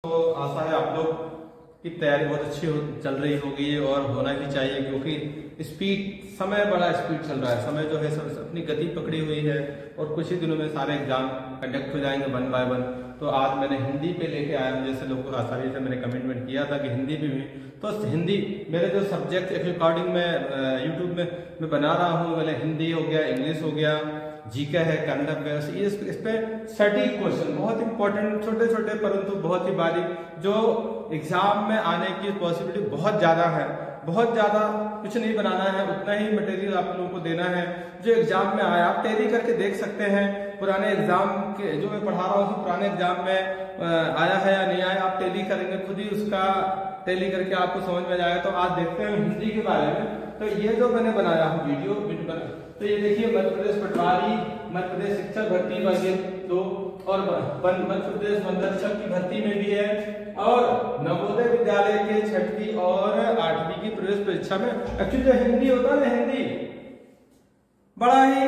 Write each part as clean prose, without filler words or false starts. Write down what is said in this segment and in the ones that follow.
तो आशा है आप लोग की तैयारी बहुत अच्छी चल रही होगी और होना भी चाहिए, क्योंकि समय बड़ा स्पीड चल रहा है। समय जो है सब अपनी गति पकड़ी हुई है और कुछ ही दिनों में सारे एग्जाम कंडक्ट हो जाएंगे 1 बाय 1। तो आज मैंने हिंदी पे लेके आया हूँ, जैसे लोगों को आसानी से मैंने कमिटमेंट किया था कि हिंदी भी तो हिंदी मेरे जो सब्जेक्ट रिकॉर्डिंग में यूट्यूब में मैं बना रहा हूँ, मैंने हिंदी हो गया, इंग्लिश हो गया, जीके है, करंट अफेयर्स, ये इस पे सटीक क्वेश्चन बहुत इंपॉर्टेंट, छोटे छोटे परंतु बहुत ही बारीक, जो एग्जाम में आने की पॉसिबिलिटी बहुत ज्यादा है। बहुत ज्यादा कुछ नहीं बनाना है, उतना ही मटेरियल आप लोगों को देना है जो एग्जाम में आया। आप टैली करके देख सकते हैं पुराने एग्जाम के जो मैं पढ़ा रहा हूँ, पुराने एग्जाम में आया है या नहीं आया, आप टैली करेंगे खुद ही, उसका टैली करके आपको समझ में जाएगा। तो आज देखते हैं हिंदी के बारे में। तो ये जो मैंने बनाया हूँ वीडियो, तो ये देखिए मध्य प्रदेश पटवारी, मध्य प्रदेश शिक्षक भर्ती वर्ग 2 और मध्य प्रदेश वनरक्षक की भर्ती में भी है, और नवोदय विद्यालय के 6वीं और 8वीं की प्रवेश परीक्षा में। एक्चुअली जो हिंदी होता है ना, हिंदी बड़ा ही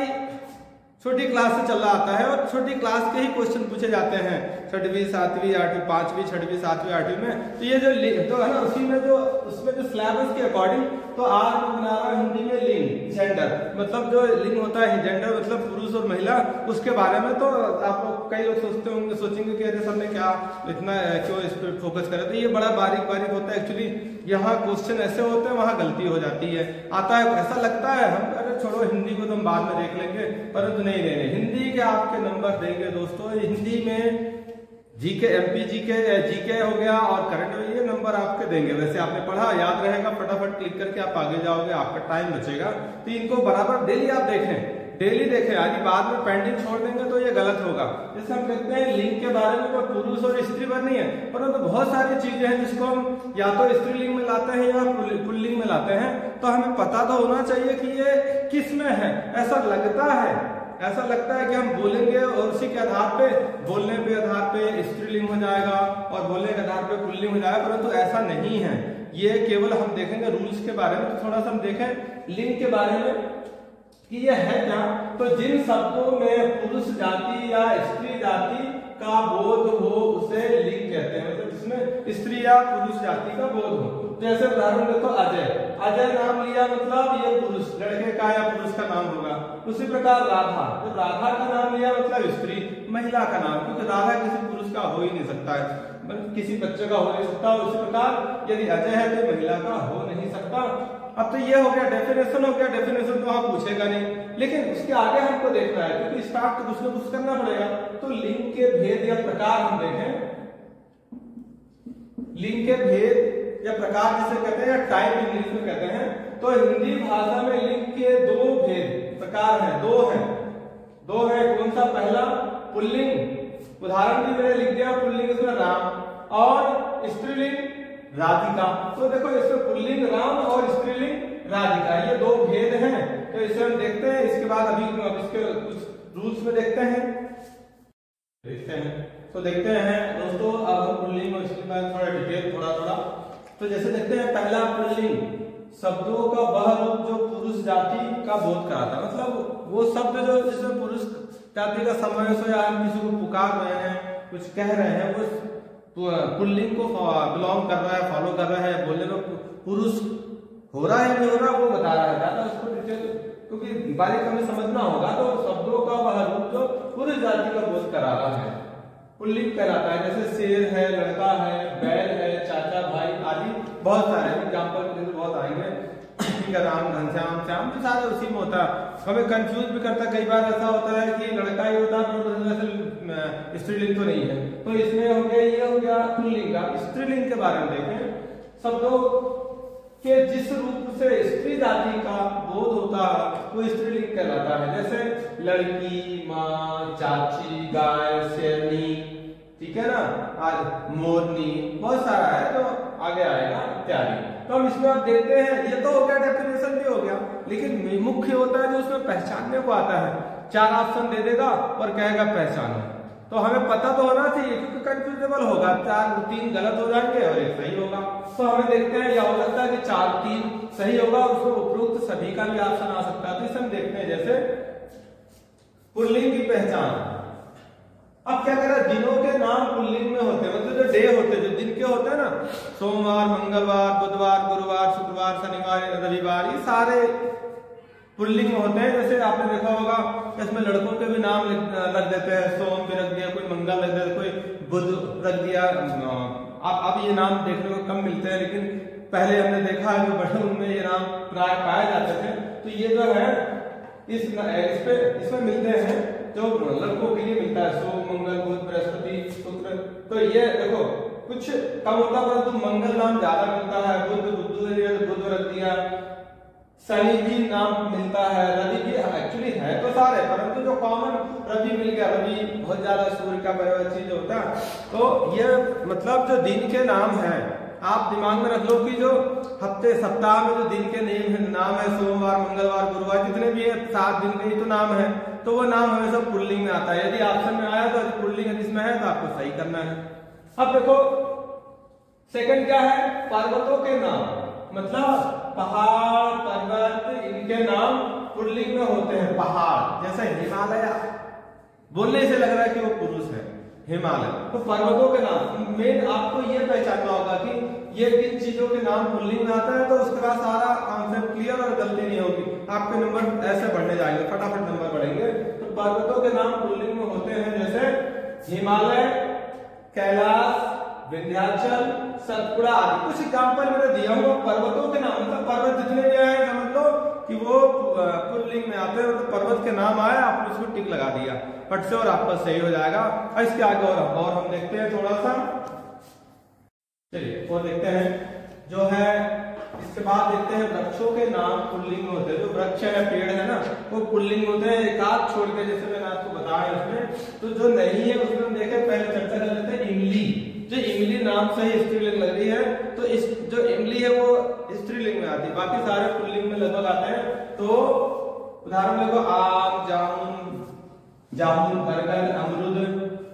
छोटी क्लास से चल रहा आता है और छोटी क्लास के ही क्वेश्चन पूछे जाते हैं 6वीं 7वीं 8वीं 5वीं 6वीं 7वीं 8वीं में। तो ये जो तो है ना, उसी में जो उसमें जो सिलेबस के अकॉर्डिंग, तो आज मैं बना रहा हूँ हिंदी में लिंग, जेंडर, मतलब जो लिंग होता है जेंडर मतलब पुरुष और महिला, उसके बारे में। तो आप लोग कई लोग सोचेंगे कि अरे सर ने क्या इतना क्यों इस पर फोकस करा, तो ये बड़ा बारीक बारीक होता है। एक्चुअली यहाँ क्वेश्चन ऐसे होते हैं, वहाँ गलती हो जाती है, आता है ऐसा लगता है हम अरे छोड़ो हिंदी को तो हम बाद में देख लेंगे, परंतु नहीं, हिंदी के आपके नंबर देंगे दोस्तों। हिंदी में जीके, एमपी जीके हो गया और करंट, ये नंबर आपके देंगे। वैसे आपने पढ़ा, याद रहेगा, फटाफट क्लिक करके आप आगे जाओगे, आपका टाइम बचेगा। तो इनको बराबर डेली आप देखें, डेली देखें, आगे बाद में पेंडिंग छोड़ देंगे तो ये गलत होगा। जैसे हम कहते हैं लिंग के बारे में कोई पुरुष और स्त्री पर नहीं है, परंतु तो बहुत सारी चीजें हैं जिसको हम या तो स्त्रीलिंग में लाते हैं या पुल्लिंग में लाते हैं। तो हमें पता तो होना चाहिए कि ये किस में है। ऐसा लगता है कि हम बोलेंगे और उसी के आधार पे, बोलने के आधार पे स्त्रीलिंग हो जाएगा और बोलने के आधार पे पुल्लिंग हो जाएगा, परंतु ऐसा नहीं है। ये केवल हम देखेंगे रूल्स के बारे में। तो थोड़ा सा हम देखें लिंग के बारे में कि ये है क्या। तो जिन शब्दों में पुरुष जाति या स्त्री जाति का बोध हो उसे लिंग कहते हैं, मतलब इसमें स्त्री या पुरुष जाति का बोध हो। जैसे उदाहरण देखो, अजय नाम लिया मतलब ये पुरुष, लड़के का या पुरुष का नाम होगा। उसी प्रकार राधा, तो राधा का नाम लिया मतलब स्त्री, महिला का नाम, क्योंकि राधा किसी पुरुष का हो ही नहीं सकता है, किसी बच्चे का हो नहीं सकता। उसी प्रकार यदि अजय है तो महिला का हो नहीं सकता। अब तो ये हो गया डेफिनेशन, हो गया डेफिनेशन, तो आप पूछेगा नहीं, लेकिन उसके आगे हमको देखना है क्योंकि स्टार्ट तो कुछ न कुछ करना पड़ेगा। तो लिंग के भेद या प्रकार हम देखें, लिंग के भेद या प्रकार जिसे कहते हैं, टाइप इंग्लिश में कहते हैं। तो हिंदी भाषा में लिंग के 2 भेद प्रकार हैं, 2 हैं। कौन सा? पहला पुल्लिंग, उदाहरण भी मैंने लिख दिया, पुल्लिंग इसमें राम, और स्त्रीलिंग राधिका। तो देखो इसमें पुल्लिंग राम और स्त्रीलिंग राधिका, ये 2 भेद हैं। तो इसे हम देखते हैं, इसके बाद अभी इसके कुछ रूल्स में देखते हैं। तो देखते हैं दोस्तों, अब हम पुल्लिंग और स्त्रीलिंग में थोड़ा डिटेल थोड़ा। तो जैसे देखते हैं, पहला पुल्लिंग, शब्दों का वह रूप जो पुरुष जाति का बोध कराता है, मतलब वो शब्द जो जिसमें पुरुष जाति का समावेश हो, या हम किसी को पुकार रहे हैं, कुछ कह रहे हैं, वो पुल्लिंग को बिलोंग कर रहा है, फॉलो कर रहा है, बोलने में पुरुष हो रहा है नहीं हो रहा वो बता रहा है। ज्यादा उसको डिटेल क्योंकि बारीक हमें समझना होगा। तो शब्दों का वह रूप जो पुरुष जाति का बोध करा रहा है पुल्लिंग कहलाता है। जैसे शेर है, लड़का है, बैल है, चाचा भाई आदि बहुत सारे एग्जाम्पल बहुत आएंगे। राम, घनश्याम, श्याम, तो सारे उसी में होता है। हमें कंफ्यूज भी करता है, कई बार ऐसा होता है कि लड़का ही होता है स्त्रीलिंग तो नहीं है। तो इसमें हो गया, ये हो गया पुल्लिंग का। स्त्रीलिंग के बारे में देखें, शब्दों के जिस रूप से स्त्री जाति का बोध होता है वो स्त्रीलिंग कहलाता है। जैसे लड़की, माँ, चाची, गाय, शेरनी, ठीक है ना, आज मोरनी, बहुत सारा है जो आगे आएगा इत्यादि। तो हम इसमें आप देखते हैं, ये तो हो गया, डेफिनेशन भी हो गया, लेकिन मुख्य होता है जो उसमें पहचानने को आता है। 4 ऑप्शन दे देगा और कहेगा पहचानो। तो हमें पता तो होना चाहिए क्योंकि कंफ्यूजेबल होगा, 3 गलत हो जाएंगे और 1 सही होगा। तो हमें देखते हैं, या हो सकता है कि 3 सही होगा, उसमें उपरोक्त सभी का भी ऑप्शन आ सकता है। तो इसे हम देखते हैं, जैसे पुल्लिंग की पहचान, अब क्या करें, दिनों के नाम पुल्लिंग में होते हैं, मतलब जो डे होते हैं, जो दिन के होते हैं ना, सोमवार, मंगलवार, बुधवार, गुरुवार, शुक्रवार, शनिवार, रविवार, ये सारे पुल्लिंग में होते हैं। जैसे आपने देखा होगा इसमें लड़कों के भी नाम रख देते हैं, सोम भी रख दिया, कोई मंगल रख दिया, कोई बुध रख दिया। अब ये नाम देखने को कम मिलते हैं, लेकिन पहले हमने देखा है जो बड़े उनमें ये नाम प्राय पाए जाते थे। तो ये जो है इसमें मिलते हैं, जो लड़कों के लिए मिलता है, सोम, मंगल, बुध, बृहस्पति, शुक्र। तो ये देखो कुछ कम होता, परंतु मंगल नाम ज्यादा मिलता है, बुध रख दिया, शनि भी नाम मिलता है, रवि भी एक्चुअली है तो सारे, परंतु जो कॉमन रवि मिल गया, रवि बहुत ज्यादा सूर्य का बड़ा चीज होता है। तो ये मतलब जो दिन के नाम है, आप दिमाग में रख लो कि जो हफ्ते सप्ताह में जो दिन के नाम है, सोमवार, मंगलवार, गुरुवार, जितने भी है 7 दिन के ही तो नाम है, तो वो नाम हमेशा पुल्लिंग में आता है। यदि ऑप्शन में आया तो पुल्लिंग जिसमें है तो आपको सही करना है। अब देखो सेकंड क्या है, पर्वतों के नाम, मतलब पहाड़, पर्वत, इनके नाम पुल्लिंग में होते हैं। पहाड़ जैसे हिमालय, बोलने से लग रहा है कि वो पुरुष है, हिमालय। तो पर्वतों के नाम मेन आपको ये पहचानना होगा कि ये किन चीजों के नाम पुल्लिंग में आता है, तो उसके बाद सारा कॉन्सेप्ट क्लियर और गलती नहीं होगी। आपके नंबर ऐसे बढ़ने जाएंगे, फटाफट नंबर बढ़ेंगे। तो पर्वतों के नाम पुल्लिंग में होते हैं, जैसे हिमालय, कैलाश, विंध्याचल, सतपुड़ा आदि। कुछ एग्जाम्पल मैंने दिया हूँ पर्वतों के नाम, मतलब पर्वत जितने भी आए समझ लो कि वो पुल्लिंग में आते हैं। मतलब पर्वत के नाम आए, आपने उसको टिक लगा दिया फट से और आपका सही हो जाएगा। और इसके आगे और हम देखते हैं थोड़ा सा, चलिए और देखते हैं जो है। इसके बाद देखते हैं वृक्षों के नाम पुल्लिंग में होते हैं। जो वृक्ष है, पेड़ है ना, वो पुल्लिंग होते हैं, एक आध छोड़ के, जैसे मैंने आपको बताया इसमें। तो जो नहीं है उसमें हम देखें, पहले चर्चा कर लेते हैं इमली। जो इमली नाम से ही स्त्रीलिंग लग रही है, तो इस जो इमली है वो स्त्रीलिंग में आती है, बाकी सारे पुल्लिंग में लगभग आते हैं। तो उदाहरण देखो, आम, जामुन, बरगद, अमरूद,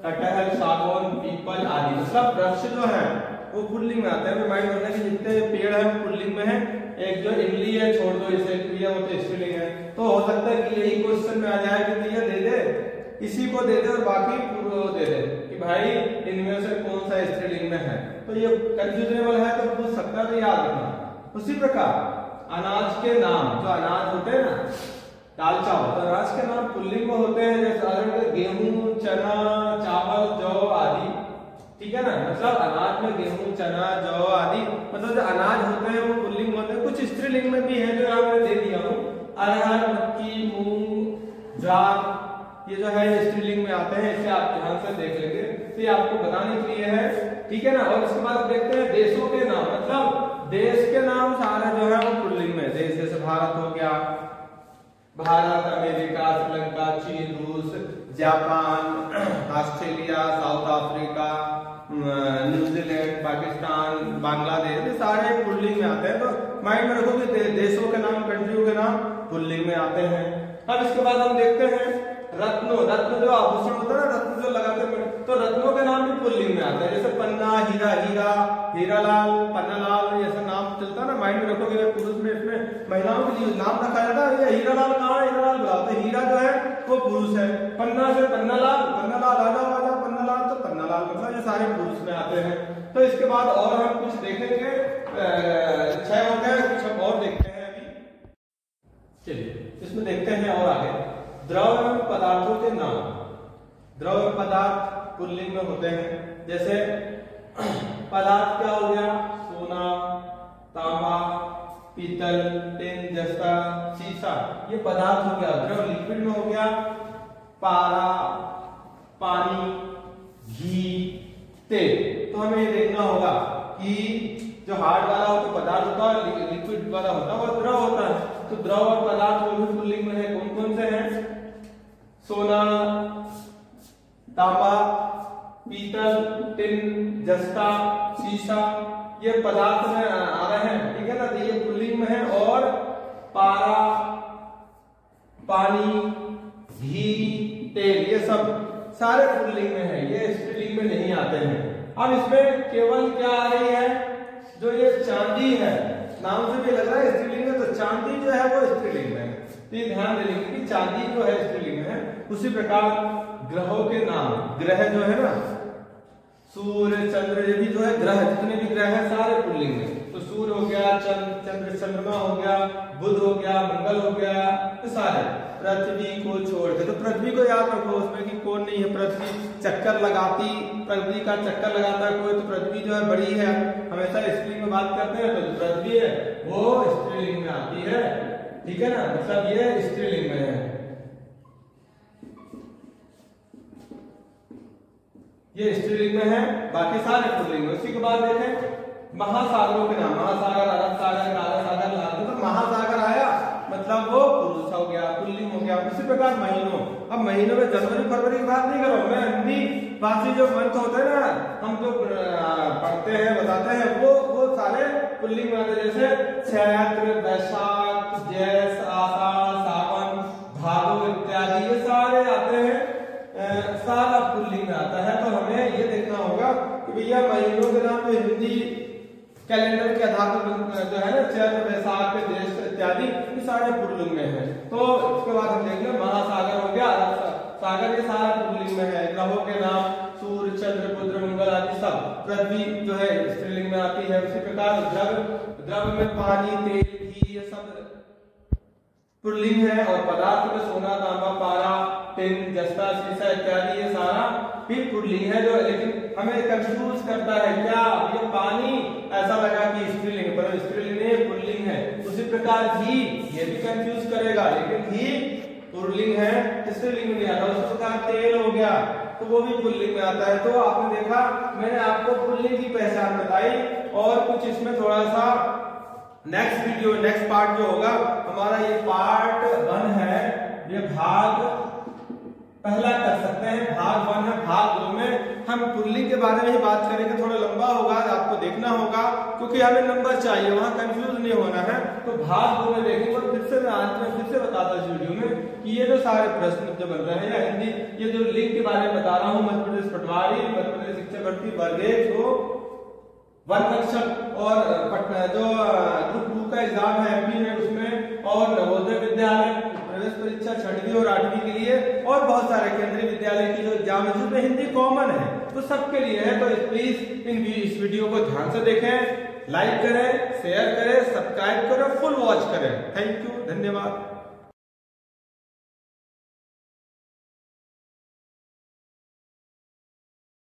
कटहल, सागौन, पीपल आदि, सब वृक्ष जो है वो पुल्लिंग में आते हैं। रिमाइंड करना कि जितने पेड़ है वो पुल्लिंग में है। एक जो इमली है छोड़ दो इसे, क्रिया वो तो स्त्रीलिंग है। तो हो सकता है कि यही क्वेश्चन में आ जाए कि क्रिया दे दे, इसी को दे दे और बाकी पूर्व दे दे कि भाई इनमें से कौन सा स्त्रीलिंग में है। तो ये कंफ्यूजनेबल है, तो पूछ सकता है, तो याद रखना। उसी प्रकार अनाज के नाम, जो अनाज होते हैं ना, दाल चावल, तो अनाज के नाम पुल्लिंग में होते हैं, जैसे गेहूं, चना, चावल, जौ आदि। ठीक है ना, मतलब अनाज में गेहूं, चना, जौ आदि, मतलब जो अनाज होते हैं वो पुल्लिंग में होते हैं। कुछ स्त्रीलिंग में भी है जो यहाँ मैंने दे दिया हूँ, अरहर, मक्की, मूंग, ज्वार, ये जो है स्त्रीलिंग में आते हैं। इसे आप ध्यान से देख लेंगे, तो ये आपको बताने के लिए है। ठीक है ना। और इसके बाद देखते हैं देशों के नाम, मतलब देश के नाम सारे जो है वो पुल्लिंग में। देश जैसे भारत हो गया, भारत, अमेरिका, श्रीलंका, चीन, रूस, Japan, Australia, south Africa, New Zealand, Pakistan, Bangladesh, ये सारे पुल्लिंग में आते हैं। तो माइंड में रखो कि देशों के नाम, कंट्रियों के नाम पुल्लिंग में आते हैं। अब इसके बाद हम देखते हैं रत्न जो आभूषण होता है ना, रत्न जो लगाते हैं, तो रत्नों के नाम भी पुल्लिंग में आते हैं। जैसे पन्ना, हीरा, हीरालाल, पन्नालाल, ऐसा नाम चलता है ना। माइंड में रखोगे पुरुष में, इसमें महिलाओं के लिए नाम रखा जाता है। ये हीरालाल कहाँ है, हीरालाल बुलाते हैं। हीरा जो है वो पुरुष है, पन्ना से पन्नालाल, राजा पन्नालाल, तो पन्नालाल, मतलब ये सारे पुरुष में आते हैं। तो इसके बाद और हम कुछ देखेंगे, 6 हो गए, कुछ हम और देखते हैं अभी। चलिए इसमें देखते हैं और आगे द्रव एवं पदार्थों के नाम। द्रव एवं पदार्थ पुल्लिंग में होते हैं। जैसे पदार्थ क्या हो गया, सोना, तांबा, पीतल, टिन, जस्ता, शीशा, ये पदार्थ हो गया। द्रव लिक्विड में हो गया, पारा, पानी, घी, तेल। तो हमें ये देखना होगा कि जो हार्ड वाला हो तो पदार्थ होता है, लिक्विड वाला होता है और द्रव होता है। तो द्रव और पदार्थ वो भी पुल्लिंग में है। कौन कौन से हैं, सोना, तांबा, पीतल, टिन, जस्ता, शीशा, ये पदार्थ में आ रहे हैं। ठीक है ना, तो ये पुल्लिंग में है। और पारा, पानी, घी, तेल, ये सब सारे पुल्लिंग में है, ये स्त्रीलिंग में नहीं आते हैं। अब इसमें केवल क्या आ रही है, जो ये चांदी है, नाम से भी लग रहा है स्त्रीलिंग में, तो चांदी जो है वो स्त्रीलिंग में है। तो ये ध्यान देंगे कि चांदी जो है स्त्रीलिंग में है। उसी प्रकार ग्रहों के नाम। ग्रह जो है ना, सूर्य चंद्र, ये भी जो है ग्रह, जितने भी ग्रह हैं सारे पुल्लिंग में। तो सूर्य हो गया, चंद्र चंद्रमा हो गया, बुध हो गया, मंगल हो गया, तो सारे। पृथ्वी को छोड़ के, तो पृथ्वी को याद रखो, उसमें कि कौन नहीं है। पृथ्वी चक्कर लगाती, पृथ्वी का चक्कर लगाता है कोई, तो पृथ्वी जो है बड़ी है, हमेशा स्त्रीलिंग में बात करते हैं, तो पृथ्वी है वो स्त्रीलिंग में आती है, ठीक है ना, मतलब ये स्त्रीलिंग में है, ये स्त्रीलिंग में है, बाकी सारे पुल्लिंग में। उसी के बाद देखें महासागरों के नाम। महासागर, अरब सागर, काला सागर, लाल, तो महासागर आया मतलब वो पुरुष हो गया, पुल्लिंग हो गया। उसी प्रकार महीनों, अब महीनों में जनवरी फरवरी की बात नहीं करो, मैं हिंदी भाषी जो मंथ होते हैं ना, हम जो पढ़ते हैं बताते हैं, वो सारे पुल्लिंग में आते हैं। जैसे चैत्र, वैशाख, ज्येष्ठ, आषाढ़, सावन, भादो इत्यादि, ये सारे आते हैं, सारा पुल्लिंग में आता है। तो हमें ये देखना होगा कि भैया महीनों के नाम तो हिंदी कैलेंडर के आधार पर जो है ना, चैत्र, वैशाख, ज्येष्ठ इत्यादि, ये सारे पुल्लिंग में है। तो इसके बाद हम देखेंगे महासागर हो गया, सागर, ये सारा पुल्लिंग में है। ग्रहों के नाम सूर्य, चंद्र, बुध, मंगल आदि सब। पृथ्वी जो है स्त्रीलिंग में आती है। उसी प्रकार द्रव्य में पानी, तेल, घी, ये सब पुल्लिंग है। और पदार्थ में सोना, तांबा, पारा, टिन, जस्ता, शीशा इत्यादि, ये सारा भी पुल्लिंग है। जो लेकिन हमें कंफ्यूज करता है, क्या ये पानी ऐसा लगा कि स्त्रीलिंग, पर स्त्रीलिंग नहीं, पुल्लिंग है। उसी प्रकार घी, ये भी कंफ्यूज करेगा, लेकिन घी पुल्लिंग है, स्त्रीलिंग में नहीं आता। उसी प्रकार तेल हो गया, तो वो भी पुल्लिंग में आता है। तो आपने देखा, मैंने आपको पुल्लिंग की पहचान बताई, और कुछ इसमें थोड़ा सा नेक्स्ट वीडियो, नेक्स्ट पार्ट जो होगा हमारा, ये पार्ट 1 है, ये भाग पहला कर सकते हैं, भाग 1 है। भाग 2 में हम पुल्लिंग के बारे में ही बात करेंगे, थोड़ा लंबा होगा, आपको देखना होगा, क्योंकि हमें नंबर चाहिए, वहां कंफ्यूज नहीं होना है। तो भाग 2 में देखेंगे, और फिर से मैं आज में फिर से बताता इस वीडियो में कि ये जो सारे प्रश्न जो बन रहे हैं, या हिंदी ये जो लिंक के बारे में बता रहा हूँ, मध्य प्रदेश पटवारी, मध्य प्रदेश शिक्षक भर्ती वर्ग 1 जो वन रक्षक, और जो ग्रुप 2 का एग्जाम है एमपी में, उसमें, और नवोदय विद्यालय प्रवेश परीक्षा 6वीं और 8वीं के लिए, और बहुत सारे केंद्रीय विद्यालय की जो एग्जाम है जिसमें हिंदी कॉमन है, तो सबके लिए है। तो प्लीज इस वीडियो को ध्यान से देखें, लाइक करें, शेयर करें, सब्सक्राइब करें, फुल वॉच करें। थैंक यू, धन्यवाद।